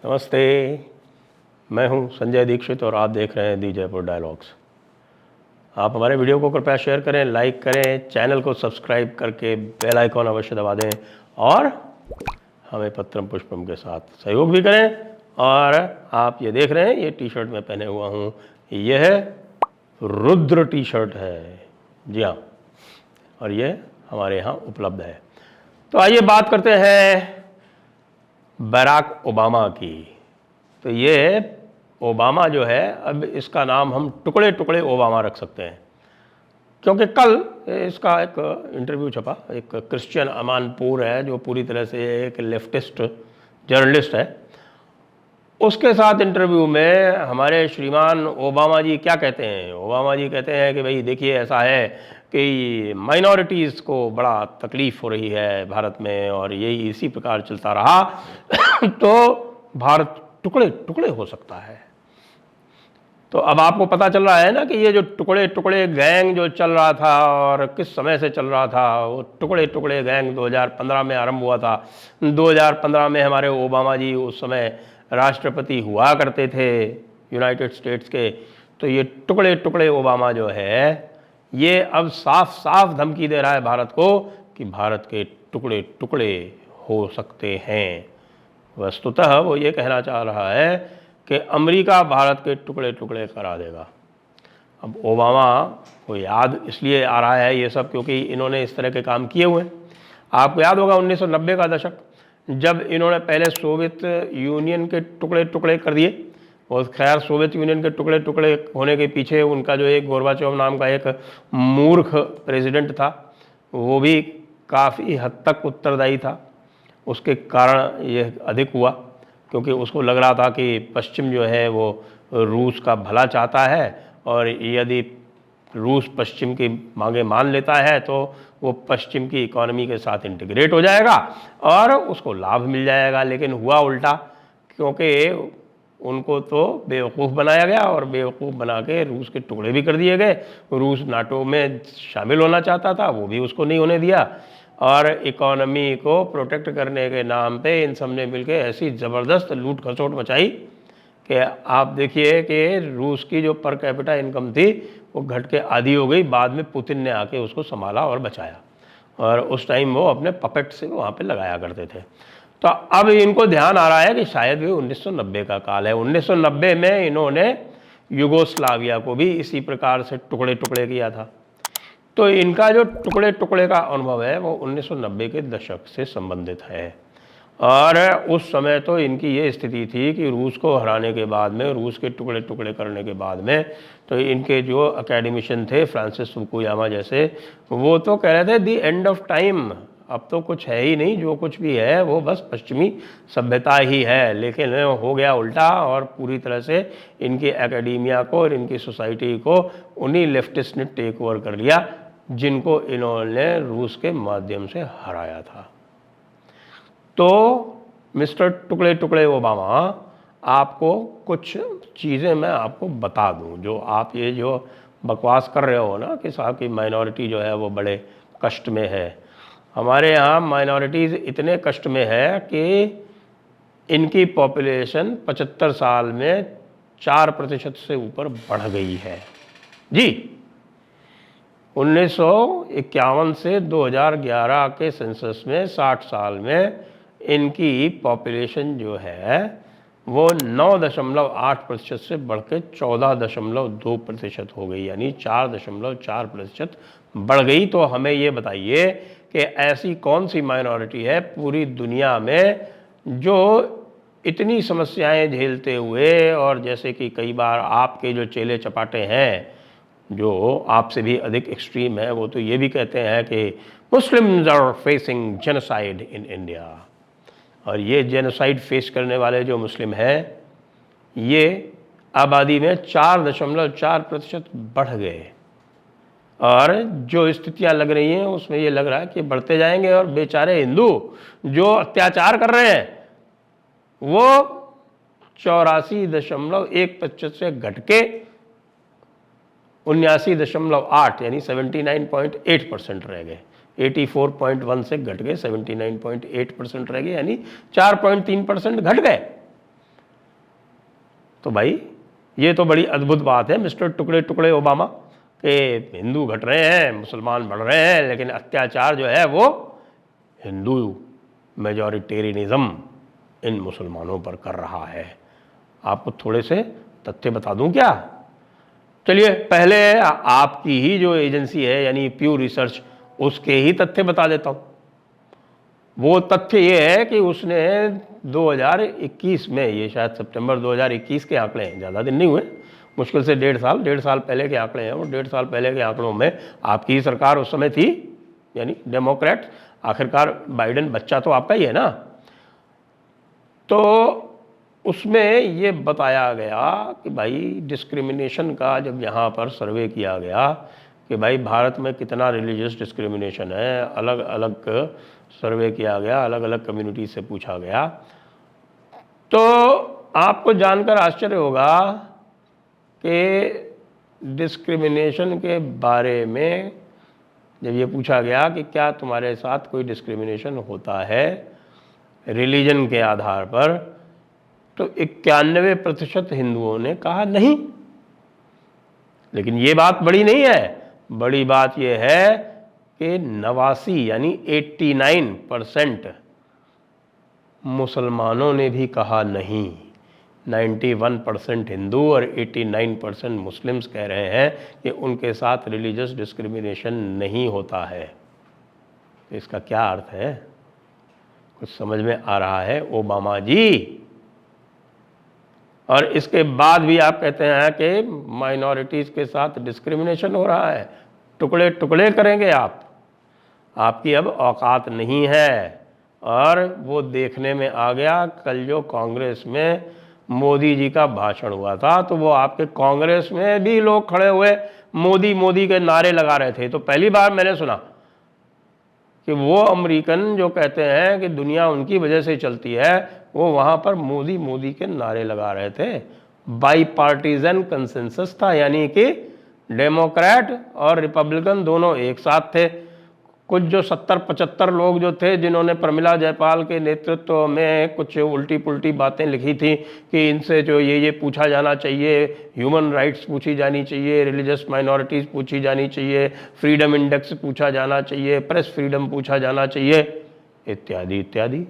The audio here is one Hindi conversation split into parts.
नमस्ते, मैं हूं संजय दीक्षित और आप देख रहे हैं दी जयपुर डायलॉग्स। आप हमारे वीडियो को कृपया शेयर करें, लाइक करें, चैनल को सब्सक्राइब करके बेल आइकॉन अवश्य दबा दें और हमें पत्रम पुष्पम के साथ सहयोग भी करें। और आप ये देख रहे हैं, ये टी शर्ट मैं पहने हुआ हूँ, यह रुद्र टी शर्ट है। जी हाँ, और ये हमारे यहाँ उपलब्ध है। तो आइए बात करते हैं बराक ओबामा की। तो ये ओबामा जो है, अब इसका नाम हम टुकड़े टुकड़े ओबामा रख सकते हैं, क्योंकि कल इसका एक इंटरव्यू छपा। एक क्रिश्चियन अमानपुर है जो पूरी तरह से एक लेफ्टिस्ट जर्नलिस्ट है, उसके साथ इंटरव्यू में हमारे श्रीमान ओबामा जी क्या कहते हैं। ओबामा जी कहते हैं कि भाई देखिए, ऐसा है कि माइनॉरिटीज़ को बड़ा तकलीफ़ हो रही है भारत में, और यही इसी प्रकार चलता रहा तो भारत टुकड़े टुकड़े हो सकता है। तो अब आपको पता चल रहा है ना कि ये जो टुकड़े टुकड़े गैंग जो चल रहा था और किस समय से चल रहा था, वो टुकड़े टुकड़े गैंग 2015 में आरंभ हुआ था। 2015 में हमारे ओबामा जी उस समय राष्ट्रपति हुआ करते थे यूनाइटेड स्टेट्स के। तो ये टुकड़े टुकड़े ओबामा जो है, ये अब साफ साफ धमकी दे रहा है भारत को कि भारत के टुकड़े टुकड़े हो सकते हैं। वस्तुतः वो ये कहना चाह रहा है कि अमेरिका भारत के टुकड़े टुकड़े करा देगा। अब ओबामा को याद इसलिए आ रहा है ये सब क्योंकि इन्होंने इस तरह के काम किए हुए हैं। आपको याद होगा 1990 का दशक, जब इन्होंने पहले सोवियत यूनियन के टुकड़े टुकड़े कर दिए। और खैर, सोवियत यूनियन के टुकड़े टुकड़े होने के पीछे उनका जो एक गोर्बाचोव नाम का एक मूर्ख प्रेसिडेंट था, वो भी काफ़ी हद तक उत्तरदायी था। उसके कारण ये अधिक हुआ, क्योंकि उसको लग रहा था कि पश्चिम जो है वो रूस का भला चाहता है, और यदि रूस पश्चिम की मांगे मान लेता है तो वो पश्चिम की इकोनॉमी के साथ इंटीग्रेट हो जाएगा और उसको लाभ मिल जाएगा। लेकिन हुआ उल्टा, क्योंकि उनको तो बेवकूफ़ बनाया गया और बेवकूफ़ बना के रूस के टुकड़े भी कर दिए गए। रूस नाटो में शामिल होना चाहता था, वो भी उसको नहीं होने दिया। और इकोनॉमी को प्रोटेक्ट करने के नाम पे इन सब ने मिलकर ऐसी ज़बरदस्त लूट खसोट मचाई कि आप देखिए कि रूस की जो पर कैपिटा इनकम थी वो घट के आधी हो गई। बाद में पुतिन ने आके उसको संभाला और बचाया, और उस टाइम वो अपने पपेट से वहाँ पे लगाया करते थे। तो अब इनको ध्यान आ रहा है कि शायद भी 1990 का काल है। 1990 में इन्होंने युगोस्लाविया को भी इसी प्रकार से टुकड़े टुकड़े किया था। तो इनका जो टुकड़े टुकड़े का अनुभव है वो 1990 के दशक से संबंधित है। और उस समय तो इनकी ये स्थिति थी कि रूस को हराने के बाद में, रूस के टुकड़े टुकड़े करने के बाद में, तो इनके जो अकेडमिशियन थे फ्रांसिस फुकुयामा जैसे, वो तो कह रहे थे दी एंड ऑफ टाइम, अब तो कुछ है ही नहीं, जो कुछ भी है वो बस पश्चिमी सभ्यता ही है। लेकिन हो गया उल्टा, और पूरी तरह से इनकी एकेडेमिया को और इनकी सोसाइटी को उन्हीं लेफ्टिस्ट ने टेक ओवर कर लिया, जिनको इन्होंने रूस के माध्यम से हराया था। तो मिस्टर टुकड़े टुकड़े ओबामा, आपको कुछ चीज़ें मैं आपको बता दूं, जो आप ये जो बकवास कर रहे हो ना कि साहब की माइनॉरिटी जो है वो बड़े कष्ट में है। हमारे यहाँ माइनॉरिटीज़ इतने कष्ट में है कि इनकी पॉपुलेशन 75 साल में 4% से ऊपर बढ़ गई है जी। 1951 से 2011 के सेंसस में 60 साल में इनकी पॉपुलेशन जो है वो 9.8% से बढ़ के 14.2% हो गई, यानी 4.4% बढ़ गई। तो हमें ये बताइए कि ऐसी कौन सी माइनॉरिटी है पूरी दुनिया में जो इतनी समस्याएं झेलते हुए, और जैसे कि कई बार आपके जो चेले चपाटे हैं जो आपसे भी अधिक एक्सट्रीम है, वो तो ये भी कहते हैं कि Muslims are facing genocide in India. और ये जेनोसाइड फेस करने वाले जो मुस्लिम हैं, ये आबादी में 4.4% बढ़ गए, और जो स्थितियां लग रही हैं उसमें ये लग रहा है कि बढ़ते जाएंगे। और बेचारे हिंदू जो अत्याचार कर रहे हैं वो 84.1% से घट के 79.8 यानी 79.8% रह गए। 84.1 से घट गए 79.8% रह गए, यानी 4.3% घट गए। तो भाई ये तो बड़ी अद्भुत बात है मिस्टर टुकड़े टुकड़े ओबामा, कि हिंदू घट रहे हैं, मुसलमान बढ़ रहे हैं, लेकिन अत्याचार जो है वो हिंदू मेजॉरिटेरियनिज्म इन मुसलमानों पर कर रहा है। आपको थोड़े से तथ्य बता दूं क्या? चलिए पहले आपकी ही जो एजेंसी है यानी प्यू रिसर्च, उसके ही तथ्य बता देता हूं। वो तथ्य ये है कि उसने 2021 में, ये शायद सितंबर 2021 के आंकड़े हैं, ज़्यादा दिन नहीं हुए, मुश्किल से 1.5 साल पहले के आंकड़े हैं। और 1.5 साल पहले के आंकड़ों में आपकी ही सरकार उस समय थी, यानी डेमोक्रेट, आखिरकार बाइडेन बच्चा तो आपका ही है ना। तो उसमें ये बताया गया कि भाई डिस्क्रिमिनेशन का जब यहाँ पर सर्वे किया गया कि भाई भारत में कितना रिलीजियस डिस्क्रिमिनेशन है, अलग अलग सर्वे किया गया, अलग अलग कम्युनिटी से पूछा गया, तो आपको जानकर आश्चर्य होगा कि डिस्क्रिमिनेशन के बारे में जब ये पूछा गया कि क्या तुम्हारे साथ कोई डिस्क्रिमिनेशन होता है रिलीजन के आधार पर, तो 91% हिंदुओं ने कहा नहीं। लेकिन ये बात बड़ी नहीं है, बड़ी बात ये है कि 89 यानी 89% मुसलमानों ने भी कहा नहीं। 91% हिंदू और 89% मुस्लिम्स कह रहे हैं कि उनके साथ रिलीजियस डिस्क्रिमिनेशन नहीं होता है। तो इसका क्या अर्थ है? कुछ समझ में आ रहा है ओबामा जी? और इसके बाद भी आप कहते हैं कि माइनॉरिटीज़ के साथ डिस्क्रिमिनेशन हो रहा है, टुकड़े टुकड़े करेंगे आप, आपकी अब औकात नहीं है। और वो देखने में आ गया, कल जो कांग्रेस में मोदी जी का भाषण हुआ था, तो वो आपके कांग्रेस में भी लोग खड़े हुए मोदी मोदी के नारे लगा रहे थे। तो पहली बार मैंने सुना कि वो अमेरिकन जो कहते हैं कि दुनिया उनकी वजह से चलती है, वो वहाँ पर मोदी मोदी के नारे लगा रहे थे। बाई पार्टीजन कंसेंसस था, यानी कि डेमोक्रेट और रिपब्लिकन दोनों एक साथ थे। कुछ जो 70-75 लोग जो थे जिन्होंने प्रमिला जयपाल के नेतृत्व में कुछ उल्टी पुल्टी बातें लिखी थी कि इनसे जो ये पूछा जाना चाहिए, ह्यूमन राइट्स पूछी जानी चाहिए, रिलीजियस माइनॉरिटीज़ पूछी जानी चाहिए, फ्रीडम इंडेक्स पूछा जाना चाहिए, प्रेस फ्रीडम पूछा जाना चाहिए, इत्यादि इत्यादि।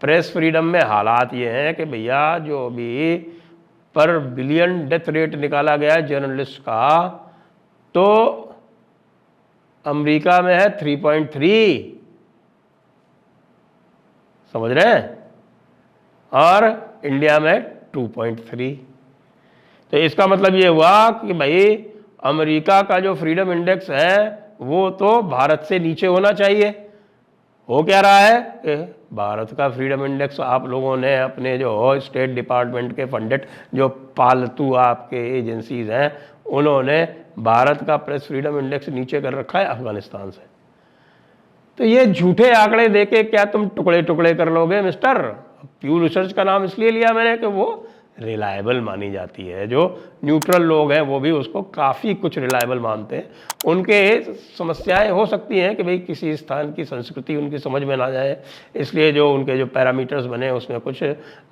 प्रेस फ्रीडम में हालात ये हैं कि भैया जो भी पर बिलियन डेथ रेट निकाला गया जर्नलिस्ट का, तो अमेरिका में है 3.3, समझ रहे हैं, और इंडिया में 2.3। तो इसका मतलब ये हुआ कि भाई अमेरिका का जो फ्रीडम इंडेक्स है वो तो भारत से नीचे होना चाहिए। हो क्या रहा है कि भारत का फ्रीडम इंडेक्स आप लोगों ने अपने जो स्टेट डिपार्टमेंट के फंडेड जो पालतू आपके एजेंसीज हैं, उन्होंने भारत का प्रेस फ्रीडम इंडेक्स नीचे कर रखा है अफगानिस्तान से। तो ये झूठे आंकड़े देके क्या तुम टुकड़े टुकड़े कर लोगे मिस्टर? प्यू रिसर्च का नाम इसलिए लिया मैंने कि वो रिलायबल मानी जाती है। जो न्यूट्रल लोग हैं वो भी उसको काफ़ी कुछ रिलायबल मानते हैं। उनके समस्याएं हो सकती हैं कि भाई किसी स्थान की संस्कृति उनकी समझ में ना जाए, इसलिए जो उनके जो पैरामीटर्स बने उसमें कुछ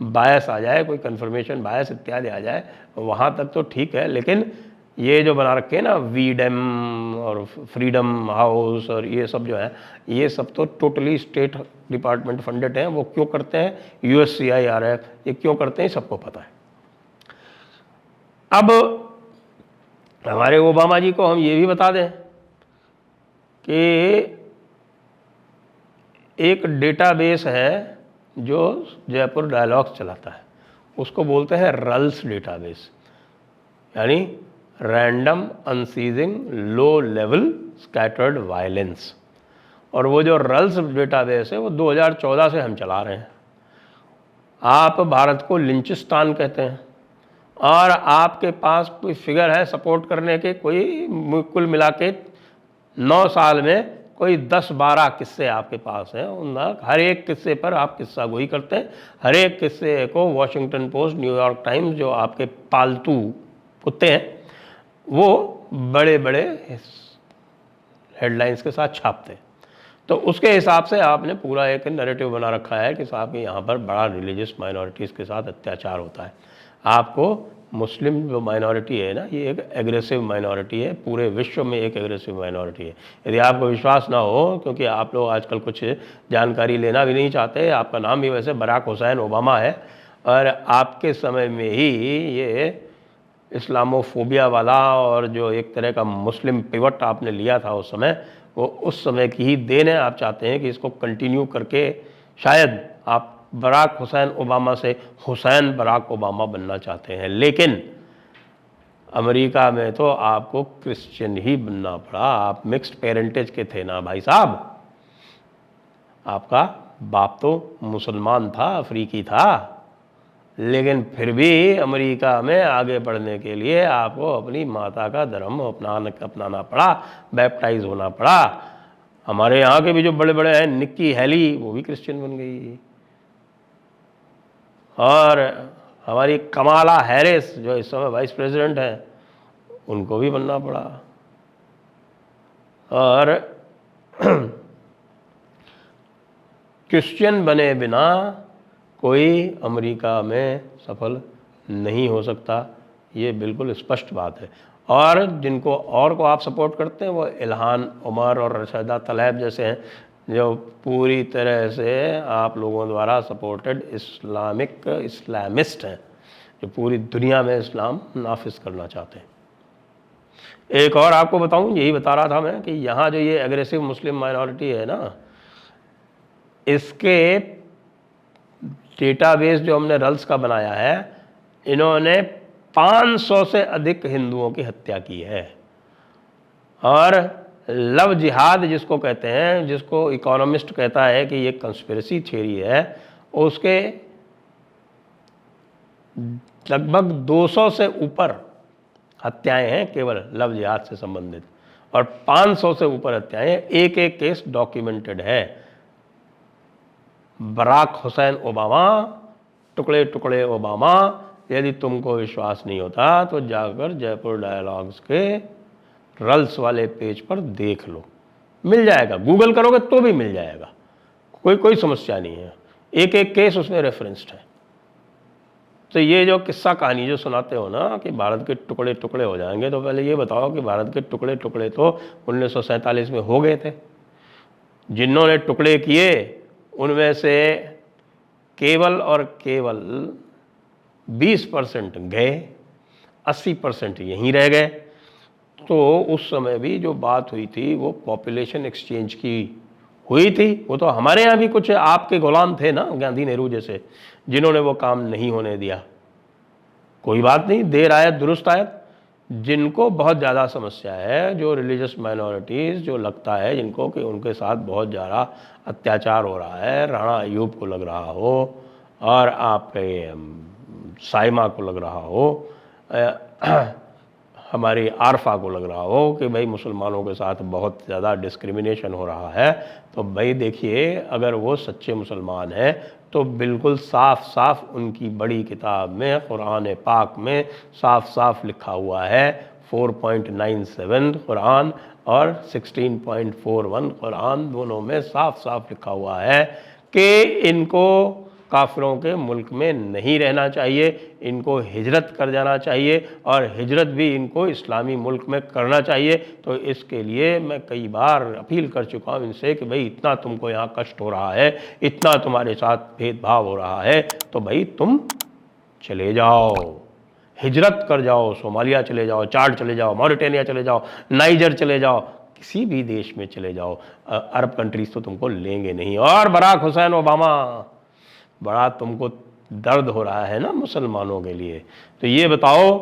बायस आ जाए, कोई कन्फर्मेशन बायस इत्यादि आ जाए, वहाँ तक तो ठीक है। लेकिन ये जो बना रखे हैं ना वीडेम और फ्रीडम हाउस और ये सब जो है, ये सब तो टोटली स्टेट डिपार्टमेंट फंडेड हैं। वो क्यों करते हैं, USCIRF, ये क्यों करते हैं सबको पता है। अब हमारे ओबामा जी को हम ये भी बता दें कि एक डेटाबेस है जो जयपुर डायलॉग्स चलाता है, उसको बोलते हैं रल्स डेटाबेस, यानी random unceasing low level scattered violence. और वो जो रल्स डेटाबेस है वो 2014 से हम चला रहे हैं। आप भारत को लिंचिस्तान कहते हैं, और आपके पास कोई फिगर है सपोर्ट करने के, कोई कुल मिला के 9 साल में कोई 10-12 किस्से आपके पास हैं। उन हर एक किस्से पर आप किस्सा गोई करते हैं। हर एक किस्से को वॉशिंगटन पोस्ट, न्यूयॉर्क टाइम्स, जो आपके पालतू कुत्ते हैं, वो बड़े बड़े हेडलाइंस के साथ छापते हैं। तो उसके हिसाब से आपने पूरा एक नैरेटिव बना रखा है कि साहब कि यहाँ पर बड़ा रिलीजियस माइनॉरिटीज़ के साथ अत्याचार होता है। आपको मुस्लिम जो माइनॉरिटी है ना, ये एक एग्रेसिव माइनॉरिटी है, पूरे विश्व में एक एग्रेसिव माइनॉरिटी है। यदि आपको विश्वास ना हो, क्योंकि आप लोग आजकल कुछ जानकारी लेना भी नहीं चाहते, आपका नाम भी वैसे बराक हुसैन ओबामा है, और आपके समय में ही ये इस्लामोफोबिया वाला और जो एक तरह का मुस्लिम पिवट आपने लिया था उस समय, वो उस समय की ही देन है। आप चाहते हैं कि इसको कंटिन्यू करके शायद आप बराक हुसैन ओबामा से हुसैन बराक ओबामा बनना चाहते हैं, लेकिन अमेरिका में तो आपको क्रिश्चियन ही बनना पड़ा। आप मिक्स्ड पेरेंटेज के थे ना भाई साहब, आपका बाप तो मुसलमान था, अफ्रीकी था, लेकिन फिर भी अमेरिका में आगे बढ़ने के लिए आपको अपनी माता का धर्म अपनाना पड़ा, बैप्टाइज होना पड़ा। हमारे यहाँ के भी जो बड़े बड़े हैं, निक्की हैली, वो भी क्रिश्चियन बन गई, और हमारी कमाला हैरिस जो इस समय वाइस प्रेसिडेंट हैं, उनको भी बनना पड़ा। और क्रिश्चियन बने बिना कोई अमेरिका में सफल नहीं हो सकता, ये बिल्कुल स्पष्ट बात है। और जिनको और को आप सपोर्ट करते हैं, वो इल्हान उमर और रशीदा तलैब जैसे हैं, जो पूरी तरह से आप लोगों द्वारा सपोर्टेड इस्लामिस्ट हैं, जो पूरी दुनिया में इस्लाम नाफिज करना चाहते हैं। एक और आपको बताऊं, यही बता रहा था मैं कि यहाँ जो ये एग्रेसिव मुस्लिम माइनॉरिटी है ना, इसके डेटाबेस जो हमने रल्स का बनाया है, इन्होंने 500 से अधिक हिंदुओं की हत्या की है। और लव जिहाद जिसको कहते हैं, जिसको इकोनॉमिस्ट कहता है कि ये कंस्पिरेसी थ्योरी है, उसके लगभग 200 से ऊपर हत्याएं हैं केवल लव जिहाद से संबंधित, और 500 से ऊपर हत्याएं, एक एक केस डॉक्यूमेंटेड है। बराक हुसैन ओबामा, टुकड़े टुकड़े ओबामा, यदि तुमको विश्वास नहीं होता तो जाकर जयपुर डायलॉग्स के रल्स वाले पेज पर देख लो, मिल जाएगा, गूगल करोगे तो भी मिल जाएगा, कोई समस्या नहीं है, एक एक केस उसमें रेफरेंस्ड है। तो ये जो किस्सा कहानी जो सुनाते हो ना कि भारत के टुकड़े टुकड़े हो जाएंगे, तो पहले ये बताओ कि भारत के टुकड़े टुकड़े तो 1947 में हो गए थे। जिन्होंने टुकड़े किए उनमें से केवल और केवल 20% गए, 80% यहीं रह गए। तो उस समय भी जो बात हुई थी वो पॉपुलेशन एक्सचेंज की हुई थी। वो तो हमारे यहाँ भी कुछ आपके गुलाम थे ना, गांधी नेहरू जैसे, जिन्होंने वो काम नहीं होने दिया। कोई बात नहीं, देर आयत दुरुस्त आयत। जिनको बहुत ज़्यादा समस्या है, जो रिलीजियस माइनॉरिटीज़ जो लगता है जिनको कि उनके साथ बहुत ज़्यादा अत्याचार हो रहा है, राणा अयूब को लग रहा हो और आपके साइमा को लग रहा हो, हमारी आरफा को लग रहा हो कि भाई मुसलमानों के साथ बहुत ज़्यादा डिस्क्रिमिनेशन हो रहा है, तो भाई देखिए, अगर वो सच्चे मुसलमान हैं तो बिल्कुल साफ साफ उनकी बड़ी किताब में, कुरान पाक में साफ साफ लिखा हुआ है, 4.97 कुरान और 16.41 कुरान, दोनों में साफ साफ लिखा हुआ है कि इनको काफिरों के मुल्क में नहीं रहना चाहिए, इनको हिजरत कर जाना चाहिए, और हिजरत भी इनको इस्लामी मुल्क में करना चाहिए। तो इसके लिए मैं कई बार अपील कर चुका हूँ इनसे कि भाई इतना तुमको यहाँ कष्ट हो रहा है, इतना तुम्हारे साथ भेदभाव हो रहा है, तो भाई तुम चले जाओ, हिजरत कर जाओ, सोमालिया चले जाओ, चाड चले जाओ, मॉरिटानिया चले जाओ, नाइजर चले जाओ, किसी भी देश में चले जाओ, अरब कंट्रीज तो तुमको लेंगे नहीं। और बराक हुसैन ओबामा, बड़ा तुमको दर्द हो रहा है ना मुसलमानों के लिए, तो ये बताओ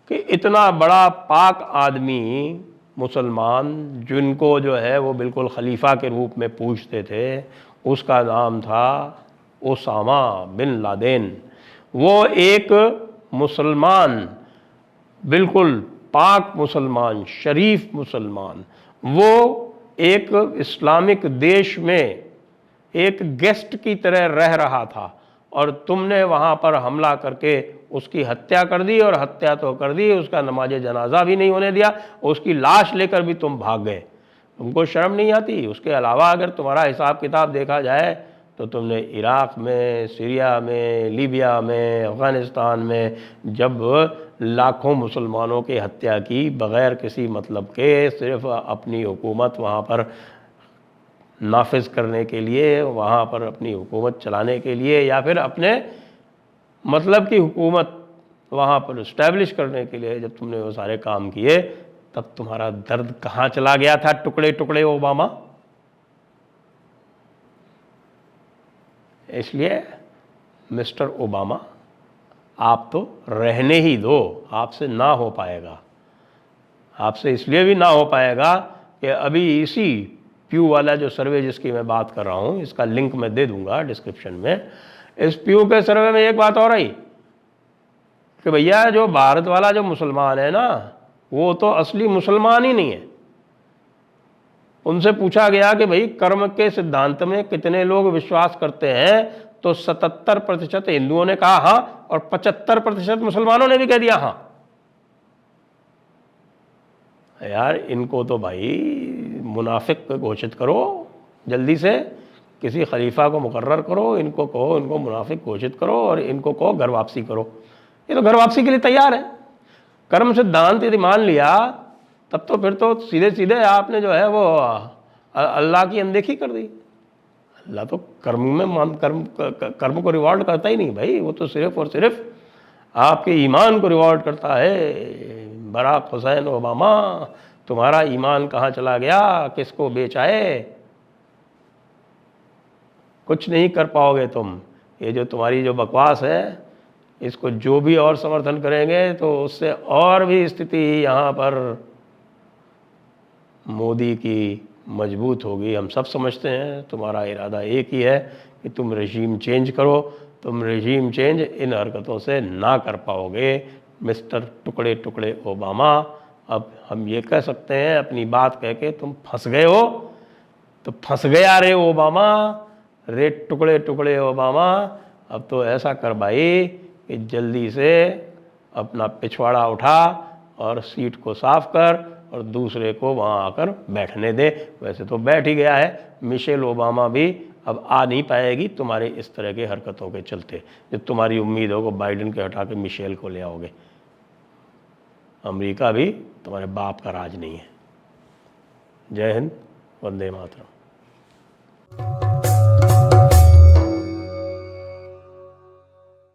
कि इतना बड़ा पाक आदमी मुसलमान, जिनको जो है वो बिल्कुल खलीफा के रूप में पूछते थे, उसका नाम था ओसामा बिन लादेन। वो एक मुसलमान, बिल्कुल पाक मुसलमान, शरीफ मुसलमान, वो एक इस्लामिक देश में एक गेस्ट की तरह रह रहा था, और तुमने वहाँ पर हमला करके उसकी हत्या कर दी। और हत्या तो कर दी, उसका नमाज जनाजा भी नहीं होने दिया, उसकी लाश लेकर भी तुम भाग गए। तुमको शर्म नहीं आती? उसके अलावा अगर तुम्हारा हिसाब किताब देखा जाए तो तुमने इराक़ में, सीरिया में, लीबिया में, अफ़गानिस्तान में जब लाखों मुसलमानों की हत्या की बग़ैर किसी मतलब के, सिर्फ़ अपनी हुकूमत वहाँ पर नाफिज करने के लिए, वहाँ पर अपनी हुकूमत चलाने के लिए, या फिर अपने मतलब की हुकूमत वहाँ पर इस्टेब्लिश करने के लिए जब तुमने वो सारे काम किए, तब तुम्हारा दर्द कहाँ चला गया था टुकड़े टुकड़े ओबामा? इसलिए मिस्टर ओबामा, आप तो रहने ही दो, आपसे ना हो पाएगा। आपसे इसलिए भी ना हो पाएगा कि अभी इसी प्यू वाला जो सर्वे जिसकी मैं बात कर रहा हूँ, इसका लिंक मैं दे दूंगा डिस्क्रिप्शन में। इस प्यू के सर्वे में एक बात और आई कि भैया जो भारत वाला जो मुसलमान है ना, वो तो असली मुसलमान ही नहीं है। उनसे पूछा गया कि भाई कर्म के सिद्धांत में कितने लोग विश्वास करते हैं, तो 77% हिंदुओं ने कहा हाँ, और 75% मुसलमानों ने भी कह दिया हाँ। यार इनको तो भाई मुनाफिक घोषित करो जल्दी से, किसी खलीफा को मुकर्रर करो, इनको कहो, इनको मुनाफिक घोषित करो और इनको कहो घर वापसी करो। ये तो घर वापसी के लिए तैयार है। कर्म सिद्धांत यदि मान लिया तब तो फिर तो सीधे सीधे आपने जो है वो अल्लाह की अनदेखी कर दी। अल्लाह तो कर्म को रिवॉर्ड करता ही नहीं भाई, वो तो सिर्फ और सिर्फ आपके ईमान को रिवॉर्ड करता है। बराक हुसैन ओबामा, तुम्हारा ईमान कहाँ चला गया? किसको बेचाए? कुछ नहीं कर पाओगे तुम। ये जो तुम्हारी जो बकवास है, इसको जो भी और समर्थन करेंगे तो उससे और भी स्थिति यहाँ पर मोदी की मजबूत होगी। हम सब समझते हैं तुम्हारा इरादा एक ही है कि तुम रजीम चेंज करो। तुम रजीम चेंज इन हरकतों से ना कर पाओगे मिस्टर टुकड़े टुकड़े ओबामा। अब हम ये कह सकते हैं अपनी बात कह के तुम फंस गए हो, तो फंस गया रे ओबामा, रे टुकड़े टुकड़े ओबामा। अब तो ऐसा कर भाई कि जल्दी से अपना पिछवाड़ा उठा और सीट को साफ कर और दूसरे को वहाँ आकर बैठने दे। वैसे तो बैठ ही गया है, मिशेल ओबामा भी अब आ नहीं पाएगी तुम्हारे इस तरह के हरकतों के चलते। जो तुम्हारी उम्मीद हो कि बाइडेन के हटा के मिशेल को ले आओगे। अमेरिका भी तुम्हारे बाप का राज नहीं है। जय हिंद, वंदे मातरम।